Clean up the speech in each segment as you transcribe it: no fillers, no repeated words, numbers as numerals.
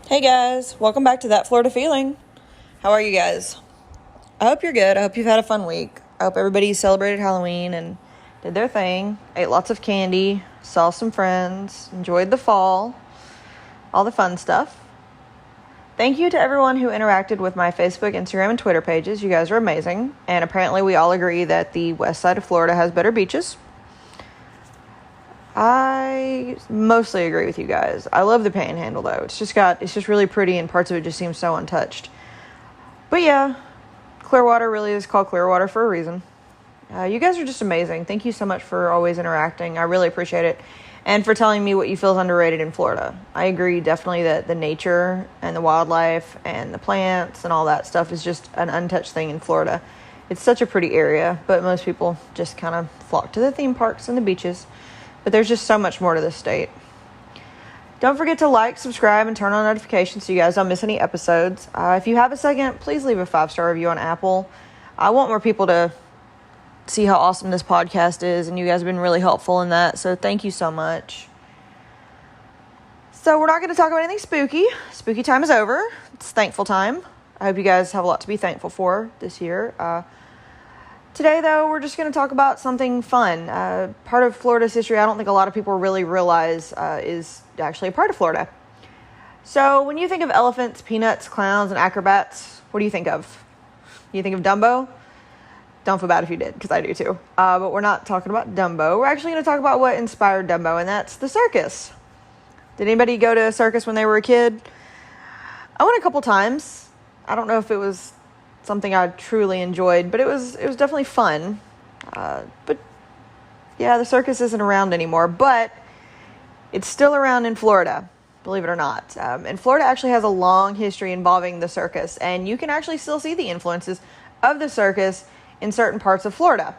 Hey guys, welcome back to That Florida Feeling. How are you guys? I hope you're good. I hope you've had a fun week. I hope everybody celebrated Halloween and did their thing, ate lots of candy, saw some friends, enjoyed the fall, all the fun stuff. Thank you to everyone who interacted with my Facebook, Instagram, and Twitter pages. You guys are amazing. And apparently we all agree that the west side of Florida has better beaches. I mostly agree with you guys. I love the Panhandle though. It's just really pretty, and parts of it just seem so untouched. But yeah, Clearwater really is called Clearwater for a reason. You guys are just amazing. Thank you so much for always interacting. I really appreciate it. And for telling me what you feel is underrated in Florida. I agree definitely that the nature and the wildlife and the plants and all that stuff is just an untouched thing in Florida. It's such a pretty area, but most people just kind of flock to the theme parks and the beaches. But there's just so much more to this state. Don't forget to like, subscribe, and turn on notifications so you guys don't miss any episodes. If you have a second, please leave a 5-star review on Apple. I want more people to see how awesome this podcast is, and you guys have been really helpful in that, so thank you so much. So we're not going to talk about anything spooky. Spooky time is over. It's thankful time. I hope you guys have a lot to be thankful for this year. Today, though, we're just going to talk about something fun. Part of Florida's history I don't think a lot of people really realize is actually a part of Florida. So when you think of elephants, peanuts, clowns, and acrobats, what do you think of? You think of Dumbo? Don't feel bad if you did, because I do too. But we're not talking about Dumbo. We're actually going to talk about what inspired Dumbo, and that's the circus. Did anybody go to a circus when they were a kid? I went a couple times. I don't know if it was something I truly enjoyed, but it was definitely fun. But yeah, the circus isn't around anymore, but it's still around in Florida, believe it or not. And Florida actually has a long history involving the circus, and you can actually still see the influences of the circus in certain parts of Florida.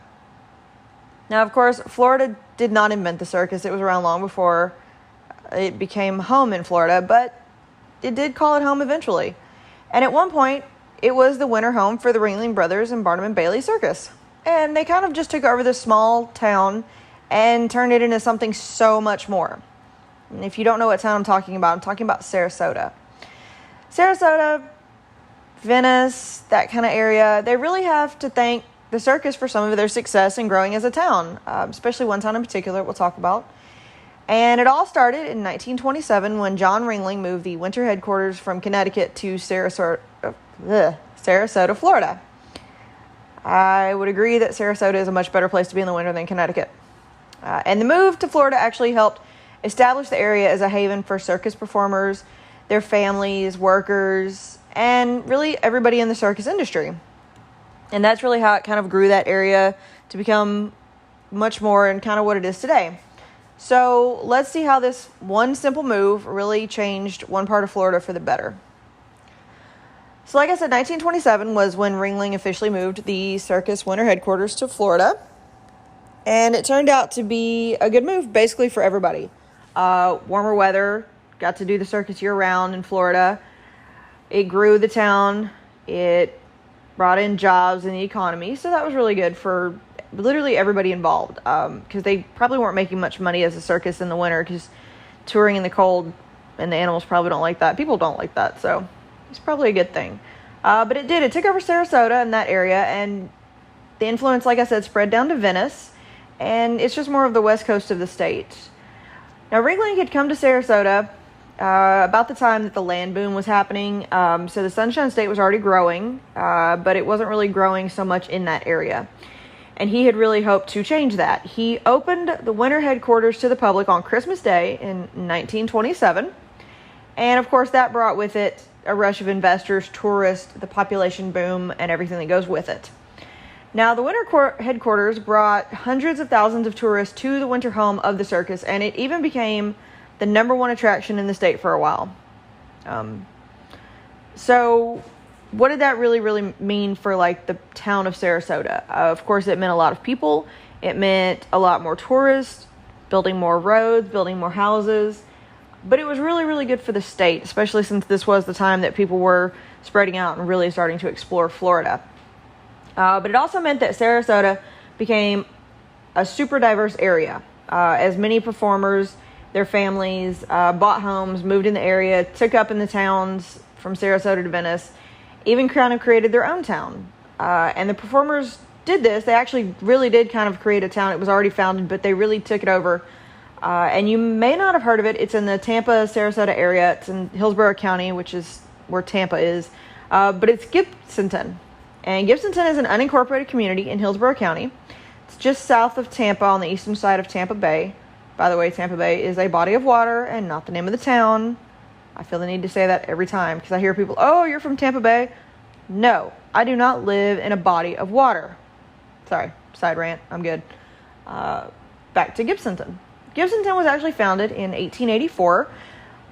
Now, of course, Florida did not invent the circus. It was around long before it became home in Florida, but it did call it home eventually. And at one point, it was the winter home for the Ringling Brothers and Barnum and Bailey Circus. And they kind of just took over this small town and turned it into something so much more. And if you don't know what town I'm talking about Sarasota. Sarasota, Venice, that kind of area, they really have to thank the circus for some of their success in growing as a town, especially one town in particular we'll talk about. And it all started in 1927 when John Ringling moved the winter headquarters from Connecticut to Sarasota, Florida. I would agree that Sarasota is a much better place to be in the winter than Connecticut. And the move to Florida actually helped establish the area as a haven for circus performers, their families, workers, and really everybody in the circus industry. And that's really how it kind of grew that area to become much more and kind of what it is today. So let's see how this one simple move really changed one part of Florida for the better. So like I said, 1927 was when Ringling officially moved the circus winter headquarters to Florida. And it turned out to be a good move basically for everybody. Warmer weather, got to do the circus year-round in Florida. It grew the town. It brought in jobs in the economy. So that was really good for literally everybody involved, because they probably weren't making much money as a circus in the winter, because touring in the cold and the animals probably don't like that. People don't like that, so it's probably a good thing. But it took over Sarasota and that area, and the influence, like I said, spread down to Venice, and it's just more of the west coast of the state. Now, Ringling had come to Sarasota about the time that the land boom was happening, so the Sunshine State was already growing, but it wasn't really growing so much in that area. And he had really hoped to change that. He opened the winter headquarters to the public on Christmas Day in 1927. And of course, that brought with it a rush of investors, tourists, the population boom, and everything that goes with it. Now, the winter headquarters brought hundreds of thousands of tourists to the winter home of the circus, and it even became the number one attraction in the state for a while. So what did that really mean for like the town of Sarasota? Of course, it meant a lot of people. It meant a lot more tourists, building more roads, building more houses. But it was really good for the state, especially since this was the time that people were spreading out and really starting to explore Florida. But it also meant that Sarasota became a super diverse area, as many performers their families, bought homes, moved in the area, took up in the towns from Sarasota to Venice, even kind of created their own town. And the performers did this. They actually really did kind of create a town. It was already founded, but they really took it over. And you may not have heard of it. It's in the Tampa, Sarasota area. It's in Hillsborough County, which is where Tampa is. But it's Gibsonton. And Gibsonton is an unincorporated community in Hillsborough County. It's just south of Tampa on the eastern side of Tampa Bay. By the way, Tampa Bay is a body of water and not the name of the town. I feel the need to say that every time because I hear people, oh, you're from Tampa Bay. No, I do not live in a body of water. Sorry, side rant. I'm good. Back to Gibsonton. Gibsonton was actually founded in 1884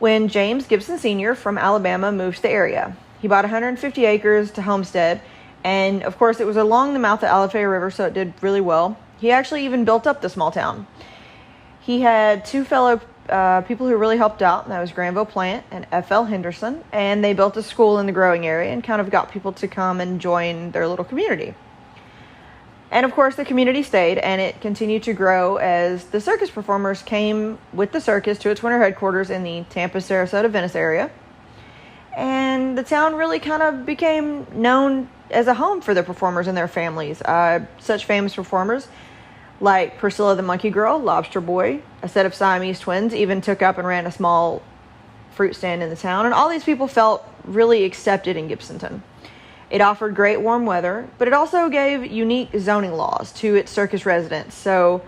when James Gibson Sr. from Alabama moved to the area. He bought 150 acres to homestead, and of course it was along the mouth of the Alafaya River, so it did really well. He actually even built up the small town. He had two fellow people who really helped out, and that was Granville Plant and F.L. Henderson, and they built a school in the growing area and kind of got people to come and join their little community. And of course the community stayed, and it continued to grow as the circus performers came with the circus to its winter headquarters in the Tampa, Sarasota, Venice area. And the town really kind of became known as a home for the performers and their families. Such famous performers like Priscilla the Monkey Girl, Lobster Boy, a set of Siamese twins, even took up and ran a small fruit stand in the town. And all these people felt really accepted in Gibsonton. It offered great warm weather, but it also gave unique zoning laws to its circus residents. So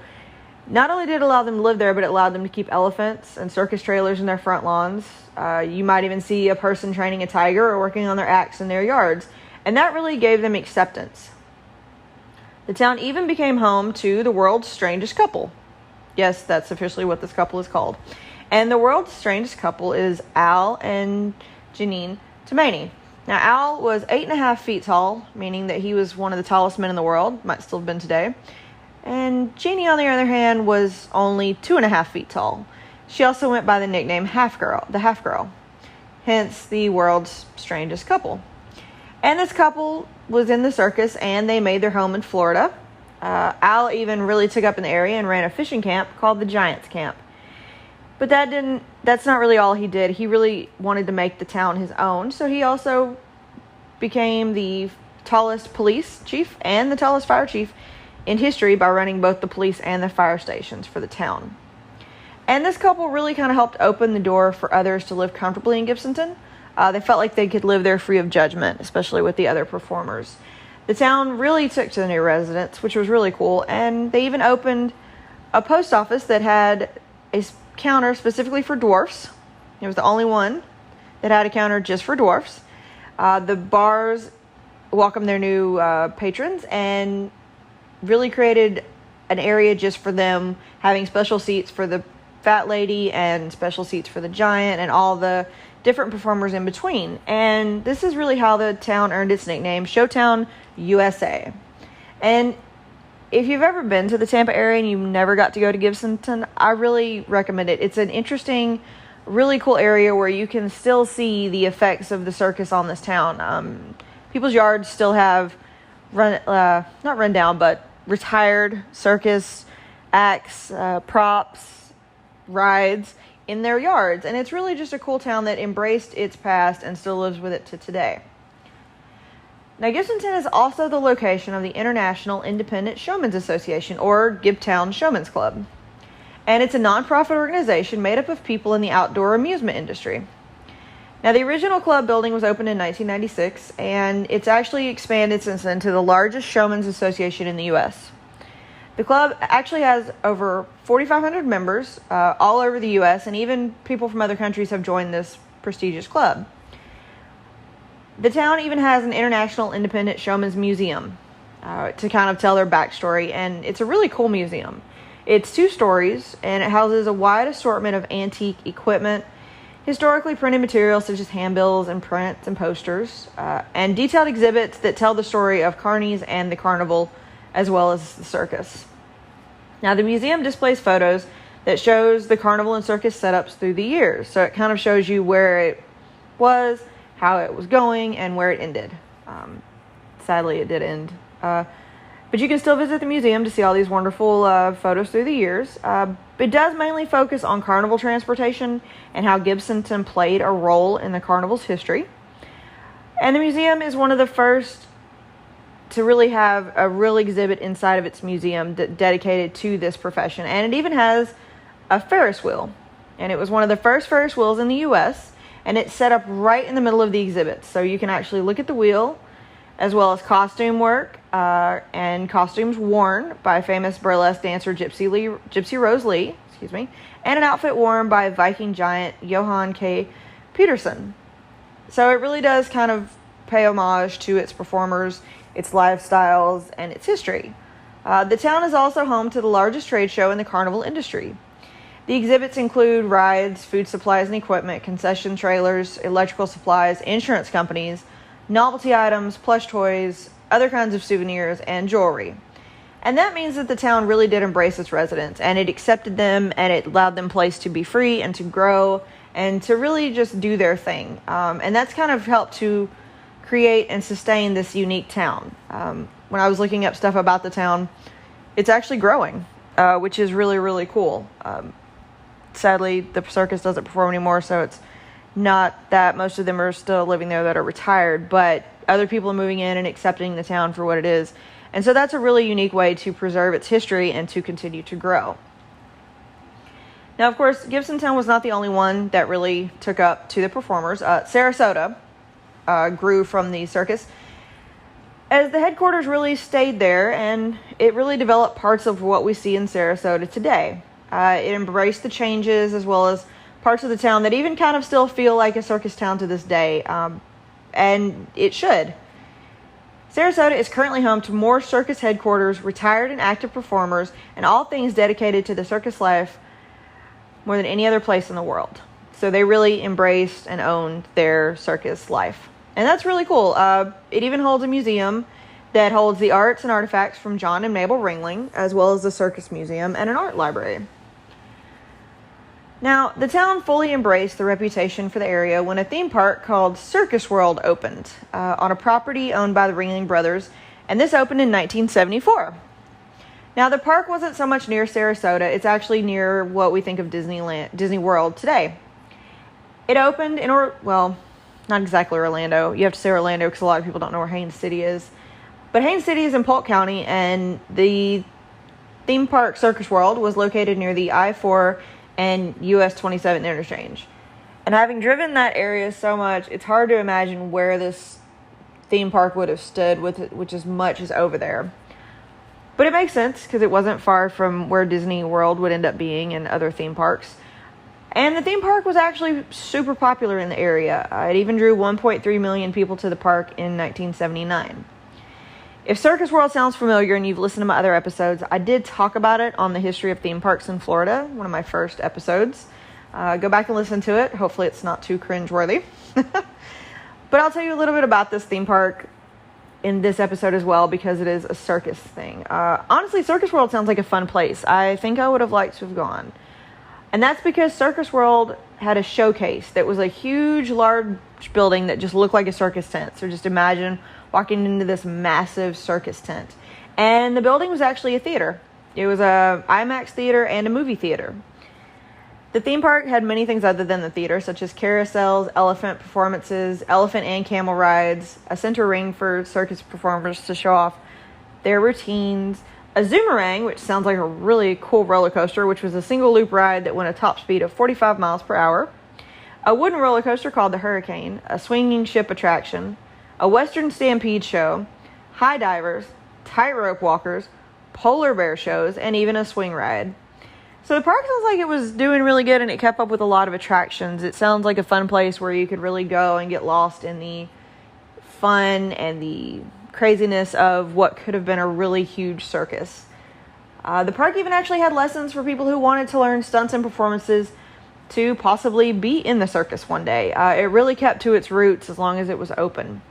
not only did it allow them to live there, but it allowed them to keep elephants and circus trailers in their front lawns. You might even see a person training a tiger or working on their acts in their yards. And that really gave them acceptance. The town even became home to the world's strangest couple. Yes, that's officially what this couple is called. And the world's strangest couple is Al and Janine Toomey. Now, Al was 8.5 feet tall, meaning that he was one of the tallest men in the world, might still have been today. And Jeannie, on the other hand, was only 2.5 feet tall. She also went by the nickname the Half Girl, hence the world's strangest couple. And this couple was in the circus, and they made their home in Florida. Al even really took up in the area and ran a fishing camp called the Giants Camp. But that's not really all he did. He really wanted to make the town his own, so he also became the tallest police chief and the tallest fire chief in history by running both the police and the fire stations for the town. And this couple really kind of helped open the door for others to live comfortably in Gibsonton. They felt like they could live there free of judgment, especially with the other performers. The town really took to the new residents, which was really cool, and they even opened a post office that had a counter specifically for dwarfs. It was the only one that had a counter just for dwarfs. The bars welcomed their new patrons and really created an area just for them, having special seats for the fat lady and special seats for the giant and all the different performers in between. And this is really how the town earned its nickname, Showtown USA. And if you've ever been to the Tampa area and you never got to go to Gibsonton, I really recommend it. It's an interesting, really cool area where you can still see the effects of the circus on this town. People's yards still have not run down, but retired circus acts, props, rides in their yards. And it's really just a cool town that embraced its past and still lives with it to today. Now, Gibsonton is also the location of the International Independent Showmen's Association, or Gibtown Showmen's Club. And it's a nonprofit organization made up of people in the outdoor amusement industry. Now, the original club building was opened in 1996, and it's actually expanded since then to the largest showmen's association in the U.S. The club actually has over 4,500 members all over the U.S., and even people from other countries have joined this prestigious club. The town even has an International Independent Showmen's Museum to kind of tell their backstory, and it's a really cool museum. It's 2 stories, and it houses a wide assortment of antique equipment, historically printed materials such as handbills and prints and posters, and detailed exhibits that tell the story of carnies and the carnival, as well as the circus. Now, the museum displays photos that shows the carnival and circus setups through the years, so it kind of shows you where it was, how it was going, and where it ended. Sadly, it did end. The But you can still visit the museum to see all these wonderful photos through the years. It does mainly focus on carnival transportation and how Gibsonton played a role in the carnival's history. And the museum is one of the first to really have a real exhibit inside of its museum dedicated to this profession. And it even has a Ferris wheel. And it was one of the first Ferris wheels in the U.S. And it's set up right in the middle of the exhibit. So you can actually look at the wheel, as well as costume work and costumes worn by famous burlesque dancer Gypsy Rose Lee, and an outfit worn by Viking giant Johan K. Peterson. So it really does kind of pay homage to its performers, its lifestyles, and its history. The town is also home to the largest trade show in the carnival industry. The exhibits include rides, food supplies and equipment, concession trailers, electrical supplies, insurance companies, novelty items, plush toys, other kinds of souvenirs, and jewelry. And that means that the town really did embrace its residents, and it accepted them, and it allowed them place to be free and to grow and to really just do their thing. And that's kind of helped to create and sustain this unique town. When I was looking up stuff about the town, it's actually growing, which is really, really cool. Sadly, the circus doesn't perform anymore, so it's not that most of them are still living there that are retired, but other people are moving in and accepting the town for what it is. And so that's a really unique way to preserve its history and to continue to grow. Now, of course, Gibsontown was not the only one that really took up to the performers. Sarasota grew from the circus, as the headquarters really stayed there, and it really developed parts of what we see in Sarasota today. It embraced the changes, as well as parts of the town that even kind of still feel like a circus town to this day, and it should. Sarasota is currently home to more circus headquarters, retired and active performers, and all things dedicated to the circus life more than any other place in the world. So they really embraced and owned their circus life. And that's really cool. It even holds a museum that holds the arts and artifacts from John and Mabel Ringling, as well as the Circus Museum and an art library. Now, the town fully embraced the reputation for the area when a theme park called Circus World opened on a property owned by the Ringling Brothers, and this opened in 1974. Now, the park wasn't so much near Sarasota. It's actually near what we think of Disney World today. It opened in, not exactly Orlando. You have to say Orlando because a lot of people don't know where Haines City is. But Haines City is in Polk County, and the theme park Circus World was located near the I-4 and US 27 interchange. And having driven that area so much, it's hard to imagine where this theme park would have stood with as much as over there. But it makes sense because it wasn't far from where Disney World would end up being and other theme parks. And the theme park was actually super popular in the area. It even drew 1.3 million people to the park in 1979. If Circus World sounds familiar and you've listened to my other episodes, I did talk about it on the history of theme parks in Florida, one of my first episodes. Go back and listen to it. Hopefully it's not too cringeworthy. But I'll tell you a little bit about this theme park in this episode as well, because it is a circus thing. Honestly, Circus World sounds like a fun place. I think I would have liked to have gone. And that's because Circus World had a showcase that was a huge, large building that just looked like a circus tent. So just imagine walking into this massive circus tent. And the building was actually a theater. It was a IMAX theater and a movie theater. The theme park had many things other than the theater, such as carousels, elephant performances, elephant and camel rides, a center ring for circus performers to show off their routines, a Zoomerang, which sounds like a really cool roller coaster, which was a single loop ride that went a top speed of 45 miles per hour, a wooden roller coaster called the Hurricane, a swinging ship attraction, a Western Stampede show, high divers, tightrope walkers, polar bear shows, and even a swing ride. So the park sounds like it was doing really good, and it kept up with a lot of attractions. It sounds like a fun place where you could really go and get lost in the fun and the craziness of what could have been a really huge circus. The park even actually had lessons for people who wanted to learn stunts and performances to possibly be in the circus one day. It really kept to its roots as long as it was open.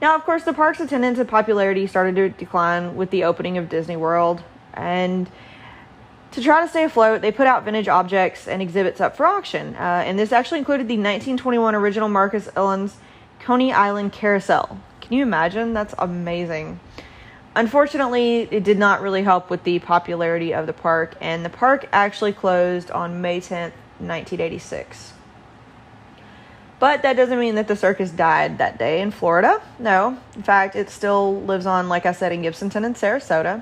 Now, of course, the park's attendance and popularity started to decline with the opening of Disney World, and to try to stay afloat, they put out vintage objects and exhibits up for auction, and this actually included the 1921 original Marcus Ellen's Coney Island Carousel. Can you imagine? That's amazing. Unfortunately, it did not really help with the popularity of the park, and the park actually closed on May 10th, 1986. But that doesn't mean that the circus died that day in Florida. No. In fact, it still lives on, like I said, in Gibsonton and Sarasota.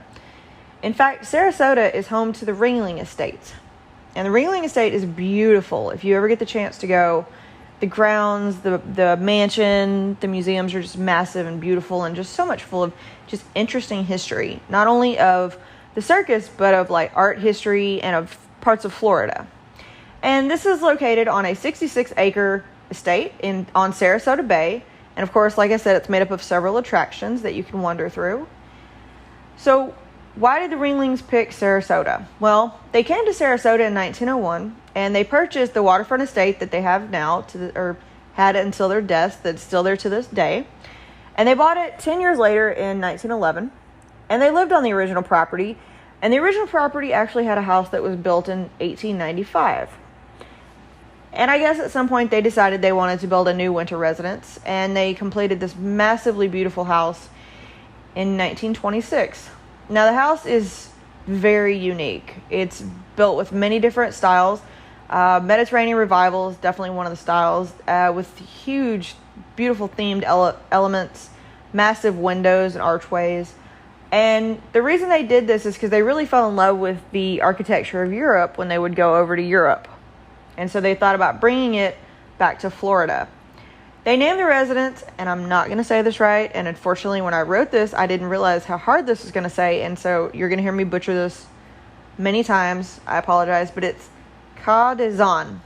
In fact, Sarasota is home to the Ringling Estate. And the Ringling Estate is beautiful. If you ever get the chance to go, the grounds, the mansion, the museums are just massive and beautiful and just so much full of just interesting history. Not only of the circus, but of like art history and of parts of Florida. And this is located on a 66-acre estate on Sarasota Bay. And of course, like I said, it's made up of several attractions that you can wander through. So why did the Ringlings pick Sarasota? Well, they came to Sarasota in 1901, and they purchased the waterfront estate that they have now, or had it until their deaths, that's still there to this day. And they bought it 10 years later in 1911, and they lived on the original property. And the original property actually had a house that was built in 1895. And I guess at some point they decided they wanted to build a new winter residence, and they completed this massively beautiful house in 1926. Now, the house is very unique. It's built with many different styles. Mediterranean Revival is definitely one of the styles, with huge, beautiful themed elements, massive windows and archways. And the reason they did this is because they really fell in love with the architecture of Europe when they would go over to Europe. And so they thought about bringing it back to Florida. They named the residence, and I'm not going to say this right, and unfortunately when I wrote this, I didn't realize how hard this was going to say, and so you're going to hear me butcher this many times. I apologize, but it's Ca de Zon,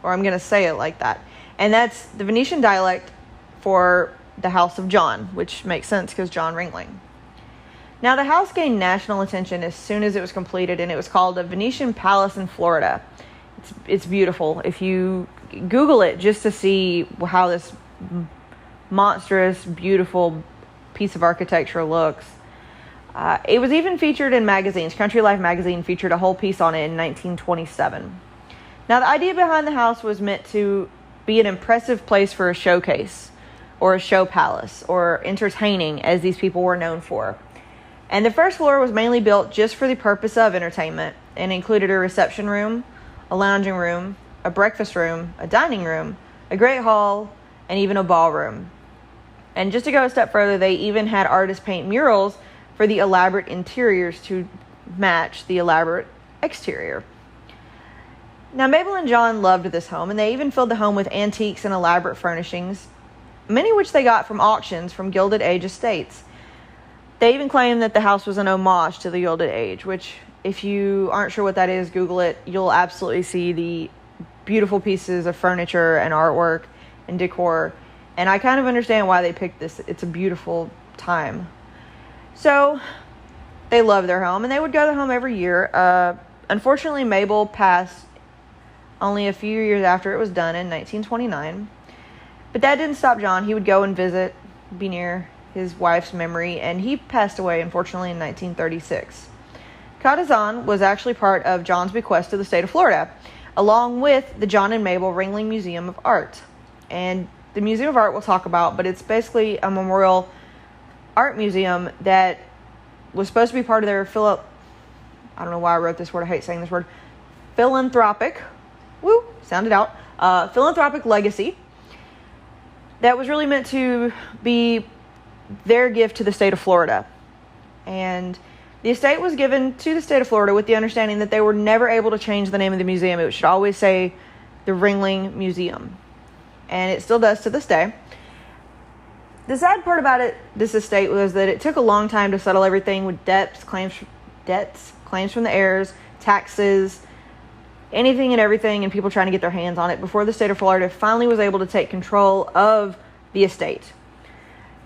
or I'm going to say it like that. And that's the Venetian dialect for the House of John, which makes sense because John Ringling. Now, the house gained national attention as soon as it was completed, and it was called the Venetian Palace in Florida. It's beautiful. If you Google it just to see how this monstrous, beautiful piece of architecture looks. It was even featured in magazines. Country Life magazine featured a whole piece on it in 1927. Now, the idea behind the house was meant to be an impressive place for a showcase or a show palace or entertaining, as these people were known for. And the first floor was mainly built just for the purpose of entertainment and included a reception room, a lounging room, a breakfast room, a dining room, a great hall, and even a ballroom. And just to go a step further, they even had artists paint murals for the elaborate interiors to match the elaborate exterior. Now, Mabel and John loved this home, and they even filled the home with antiques and elaborate furnishings, many of which they got from auctions from Gilded Age estates. They even claimed that the house was an homage to the Gilded Age, which, if you aren't sure what that is, Google it. You'll absolutely see the beautiful pieces of furniture and artwork and decor. And I kind of understand why they picked this. It's a beautiful time. So they loved their home, and they would go to the home every year. Unfortunately, Mabel passed only a few years after it was done in 1929. But that didn't stop John. He would go and visit, be near his wife's memory, and he passed away, unfortunately, in 1936. Ca de Zon was actually part of John's bequest to the state of Florida, along with the John and Mabel Ringling Museum of Art. And the Museum of Art we'll talk about, but it's basically a memorial art museum that was supposed to be part of their I don't know why I wrote this word, I hate saying this word, philanthropic legacy that was really meant to be their gift to the state of Florida. And the estate was given to the state of Florida with the understanding that they were never able to change the name of the museum. It should always say the Ringling Museum. And it still does to this day. The sad part about this estate was that it took a long time to settle everything with claims from the heirs, taxes, anything and everything, and people trying to get their hands on it before the state of Florida finally was able to take control of the estate.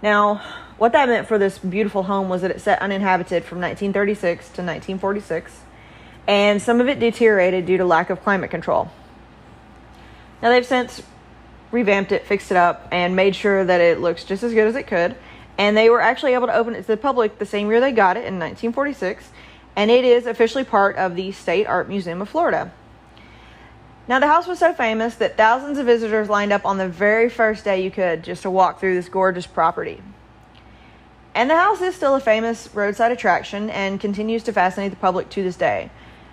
Now, what that meant for this beautiful home was that it sat uninhabited from 1936 to 1946, and some of it deteriorated due to lack of climate control. Now, they've since revamped it, fixed it up, and made sure that it looks just as good as it could, and they were actually able to open it to the public the same year they got it, in 1946, and it is officially part of the State Art Museum of Florida. Now, the house was so famous that thousands of visitors lined up on the very first day you could just to walk through this gorgeous property. And the house is still a famous roadside attraction and continues to fascinate the public to this day.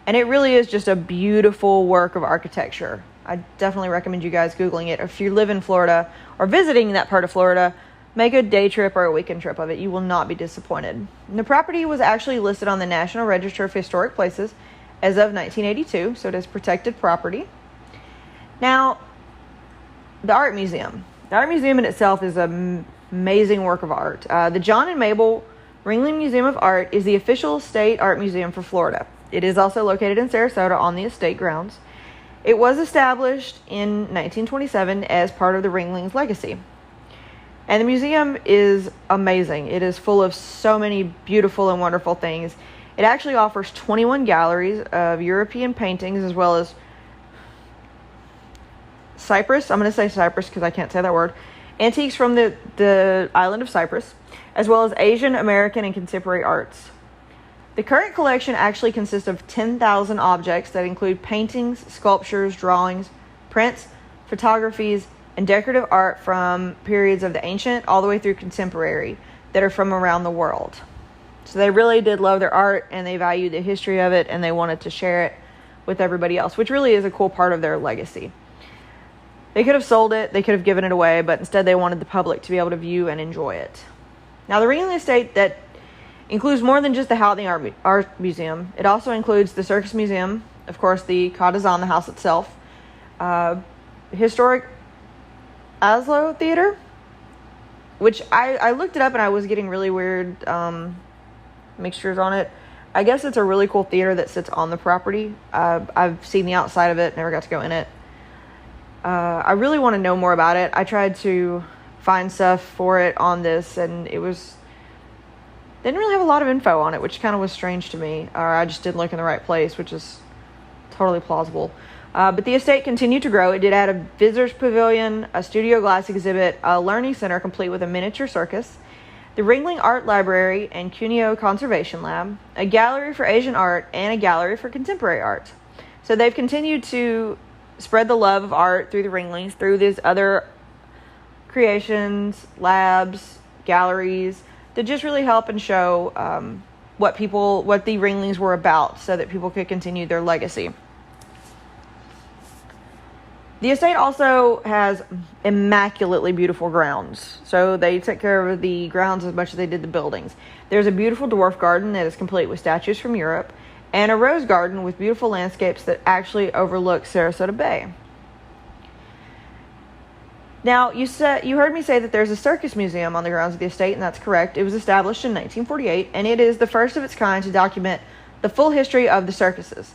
And it really is just a beautiful work of architecture. I definitely recommend you guys Googling it. If you live in Florida or visiting that part of Florida, make a day trip or a weekend trip of it. You will not be disappointed. And the property was actually listed on the National Register of Historic Places as of 1982, so it is protected property. Now, the Art Museum. The Art Museum in itself is an amazing work of art. The John and Mabel Ringling Museum of Art is the official state art museum for Florida. It is also located in Sarasota on the estate grounds. It was established in 1927 as part of the Ringlings' legacy. And the museum is amazing. It is full of so many beautiful and wonderful things. It actually offers 21 galleries of European paintings as well as Cyprus. I'm going to say Cyprus because I can't say that word. Antiques from the island of Cyprus, as well as Asian, American, and contemporary arts. The current collection actually consists of 10,000 objects that include paintings, sculptures, drawings, prints, photographies, and decorative art from periods of the ancient all the way through contemporary that are from around the world. So they really did love their art and they valued the history of it and they wanted to share it with everybody else, which really is a cool part of their legacy. They could have sold it, they could have given it away, but instead they wanted the public to be able to view and enjoy it. Now the Ringling Estate that includes more than just the Houghton Art Museum. It also includes the Circus Museum, of course, the Cadazan, the house itself, historic Aslo Theater, which I looked it up and I was getting really weird mixtures on it. I guess it's a really cool theater that sits on the property. I've seen the outside of it, never got to go in it. I really want to know more about it. I tried to find stuff for it on this and didn't really have a lot of info on it, which kind of was strange to me, or I just didn't look in the right place, which is totally plausible. But the estate continued to grow. It did add a visitor's pavilion, a studio glass exhibit, a learning center complete with a miniature circus, the Ringling Art Library and Cuneo Conservation Lab, a gallery for Asian art, and a gallery for contemporary art. So they've continued to spread the love of art through the Ringlings, through these other creations, labs, galleries, to just really help and show what the Ringlings were about so that people could continue their legacy. The estate also has immaculately beautiful grounds. So they took care of the grounds as much as they did the buildings. There's a beautiful dwarf garden that is complete with statues from Europe and a rose garden with beautiful landscapes that actually overlook Sarasota Bay. Now, you heard me say that there's a circus museum on the grounds of the estate, and that's correct. It was established in 1948, and it is the first of its kind to document the full history of the circuses.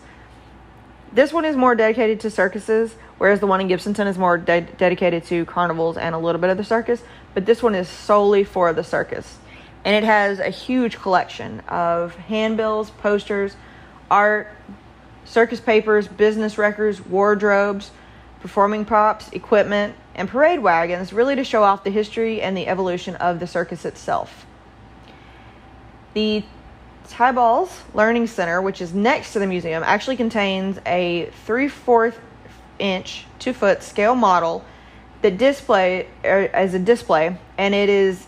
This one is more dedicated to circuses, whereas the one in Gibsonton is more dedicated to carnivals and a little bit of the circus, but this one is solely for the circus. And it has a huge collection of handbills, posters, art, circus papers, business records, wardrobes, performing props, equipment, and parade wagons, really to show off the history and the evolution of the circus itself. The Tyballs Learning Center, which is next to the museum, actually contains a 3/4 inch, 2-foot scale model that as a display, and it is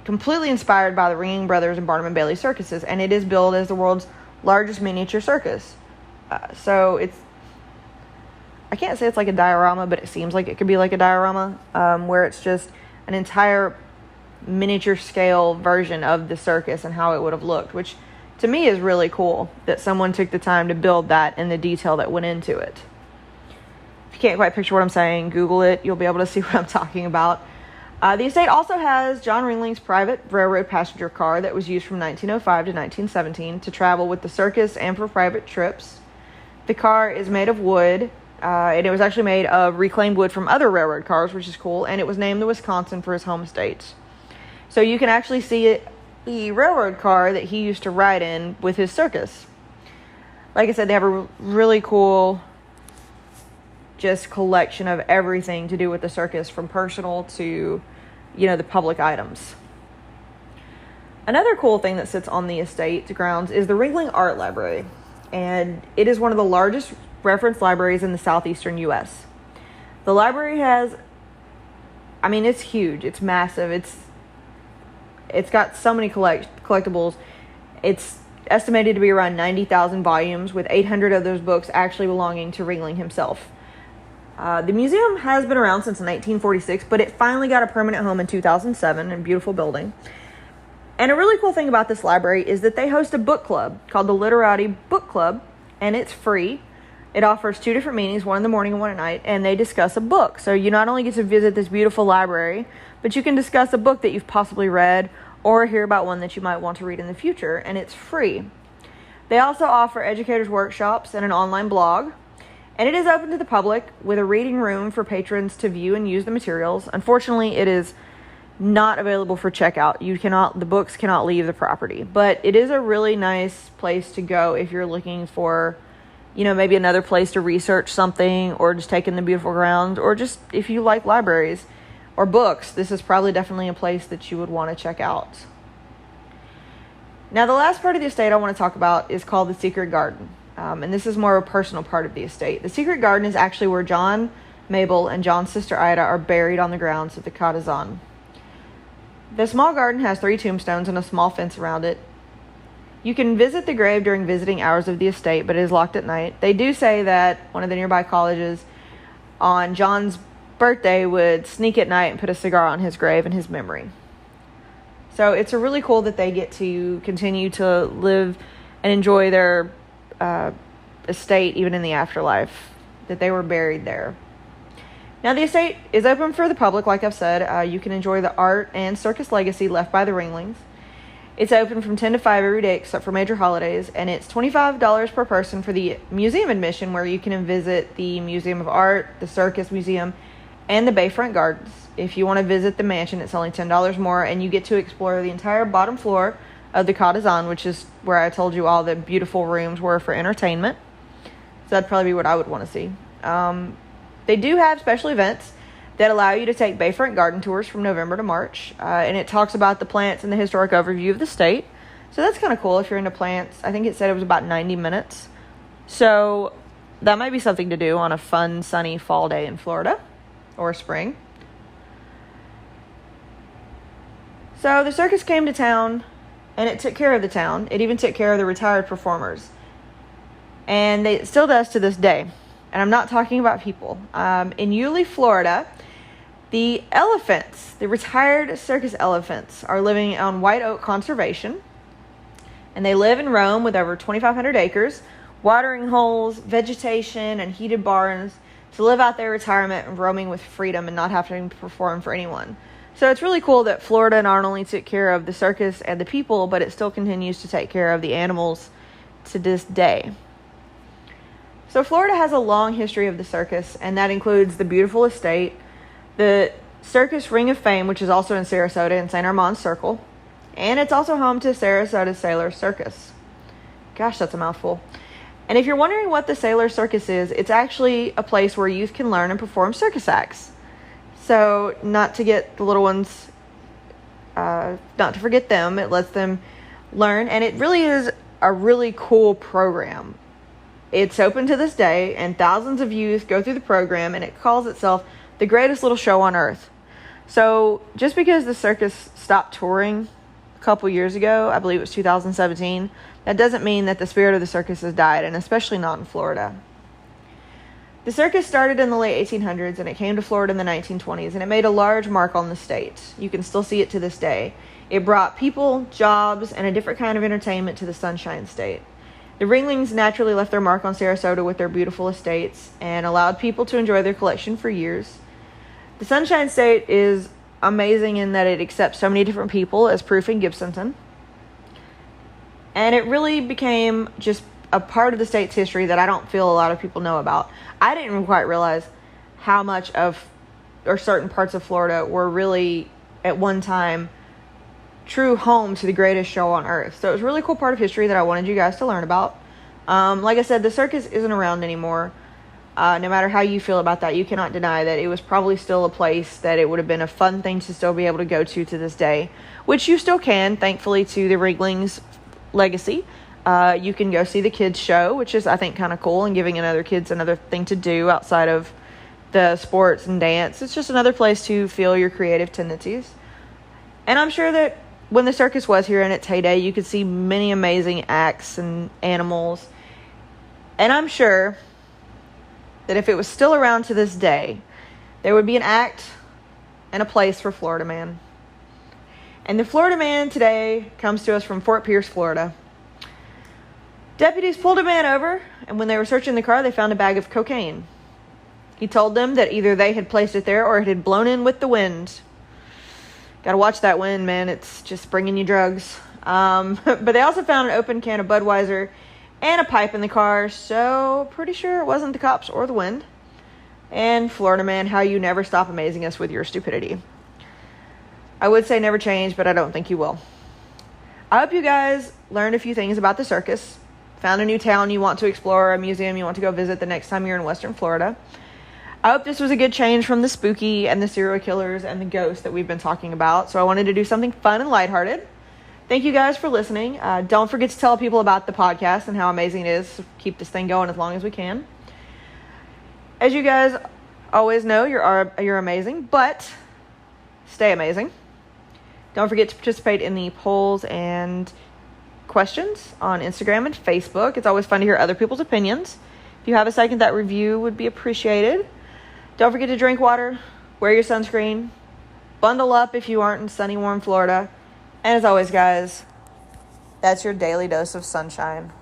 completely inspired by the Ringling Brothers and Barnum and Bailey circuses, and it is billed as the world's largest miniature circus. So I can't say it's like a diorama, but it seems like it could be like a diorama, where it's just an entire miniature scale version of the circus and how it would have looked, which to me is really cool that someone took the time to build that and the detail that went into it. If you can't quite picture what I'm saying, Google it. You'll be able to see what I'm talking about. The estate also has John Ringling's private railroad passenger car that was used from 1905 to 1917 to travel with the circus and for private trips. The car is made of wood, and it was actually made of reclaimed wood from other railroad cars, which is cool, and it was named the Wisconsin for his home state. So you can actually see the railroad car that he used to ride in with his circus. Like I said, they have a really cool just collection of everything to do with the circus, from personal to, the public items. Another cool thing that sits on the estate grounds is the Ringling Art Library, and it is one of the largest reference libraries in the southeastern U.S. The library has, it's huge, it's massive, it's It's got so many collectibles. It's estimated to be around 90,000 volumes, with 800 of those books actually belonging to Ringling himself. The museum has been around since 1946, but it finally got a permanent home in 2007 in a beautiful building. And a really cool thing about this library is that they host a book club called the Literati Book Club, and it's free. It offers 2 different meetings, one in the morning and one at night, and they discuss a book. So you not only get to visit this beautiful library, but you can discuss a book that you've possibly read or hear about one that you might want to read in the future, and it's free. They also offer educators' workshops and an online blog, and it is open to the public with a reading room for patrons to view and use the materials. Unfortunately, it is not available for checkout. The books cannot leave the property, but it is a really nice place to go if you're looking for, maybe another place to research something, or just take in the beautiful grounds, or just if you like libraries or books, this is probably definitely a place that you would want to check out. Now, the last part of the estate I want to talk about is called the Secret Garden. And this is more of a personal part of the estate. The Secret Garden is actually where John, Mabel, and John's sister Ida are buried on the grounds of the Cottazon. The small garden has 3 tombstones and a small fence around it. You can visit the grave during visiting hours of the estate, but it is locked at night. They do say that one of the nearby colleges on John's birthday would sneak at night and put a cigar on his grave in his memory. So it's really cool that they get to continue to live and enjoy their estate even in the afterlife, that they were buried there. Now, the estate is open for the public, like I've said. You can enjoy the art and circus legacy left by the Ringlings. It's open from 10 to 5 every day except for major holidays, and it's $25 per person for the museum admission, where you can visit the Museum of Art, the Circus Museum, and the Bayfront Gardens. If you want to visit the mansion, it's only $10 more, and you get to explore the entire bottom floor of the Cottazon, which is where I told you all the beautiful rooms were for entertainment. So that'd probably be what I would want to see. They do have special events that allow you to take Bayfront garden tours from November to March, and it talks about the plants and the historic overview of the state. So that's kind of cool if you're into plants. I think it said it was about 90 minutes. So that might be something to do on a fun, sunny fall day in Florida or spring. So the circus came to town, and it took care of the town. It even took care of the retired performers. And it still does to this day. And I'm not talking about people. In Yulee, Florida, the elephants, the retired circus elephants, are living on White Oak Conservation. And they live in Rome with over 2,500 acres, watering holes, vegetation, and heated barns to live out their retirement and roaming with freedom and not having to perform for anyone. So it's really cool that Florida not only took care of the circus and the people, but it still continues to take care of the animals to this day. So Florida has a long history of the circus, and that includes the beautiful estate, the Circus Ring of Fame, which is also in Sarasota in St. Armand's Circle, and it's also home to Sarasota Sailor Circus. Gosh, that's a mouthful. And if you're wondering what the Sailor Circus is, it's actually a place where youth can learn and perform circus acts. So not to get the little ones, not to forget them, it lets them learn, and it really is a really cool program. It's open to this day, and thousands of youth go through the program, and it calls itself the greatest little show on earth. So just because the circus stopped touring a couple years ago, I believe it was 2017, that doesn't mean that the spirit of the circus has died, and especially not in Florida. The circus started in the late 1800s, and it came to Florida in the 1920s, and it made a large mark on the state. You can still see it to this day. It brought people, jobs, and a different kind of entertainment to the Sunshine State. The Ringlings naturally left their mark on Sarasota with their beautiful estates and allowed people to enjoy their collection for years. The Sunshine State is amazing in that it accepts so many different people, as proof in Gibsonton. And it really became just a part of the state's history that I don't feel a lot of people know about. I didn't even quite realize how much of, or certain parts of Florida were really, at one time, true home to the greatest show on earth. So it was a really cool part of history that I wanted you guys to learn about. Like I said, the circus isn't around anymore. No matter how you feel about that, you cannot deny that it was probably still a place that it would have been a fun thing to still be able to go to this day, which you still can, thankfully, to the Ringlings' legacy. You can go see the kids show, which is, I think, kind of cool, and giving another kids another thing to do outside of the sports and dance. It's just another place to feel your creative tendencies. And I'm sure that when the circus was here in its heyday, you could see many amazing acts and animals. And I'm sure that if it was still around to this day, there would be an act and a place for Florida Man. And the Florida Man today comes to us from Fort Pierce, Florida. Deputies pulled a man over, and when they were searching the car, they found a bag of cocaine. He told them that either they had placed it there or it had blown in with the wind. Gotta watch that wind, man. It's just bringing you drugs. But they also found an open can of Budweiser and a pipe in the car, so pretty sure it wasn't the cops or the wind. And Florida Man, how you never stop amazing us with your stupidity. I would say never change, but I don't think you will. I hope you guys learned a few things about the circus, found a new town you want to explore, a museum you want to go visit the next time you're in Western Florida. I hope this was a good change from the spooky and the serial killers and the ghosts that we've been talking about. So I wanted to do something fun and lighthearted. Thank you guys for listening. Don't forget to tell people about the podcast and how amazing it is to keep this thing going as long as we can. As you guys always know, you're amazing, but stay amazing. Don't forget to participate in the polls and questions on Instagram and Facebook. It's always fun to hear other people's opinions. If you have a second, that review would be appreciated. Don't forget to drink water, wear your sunscreen, bundle up if you aren't in sunny, warm Florida. And as always, guys, that's your daily dose of sunshine.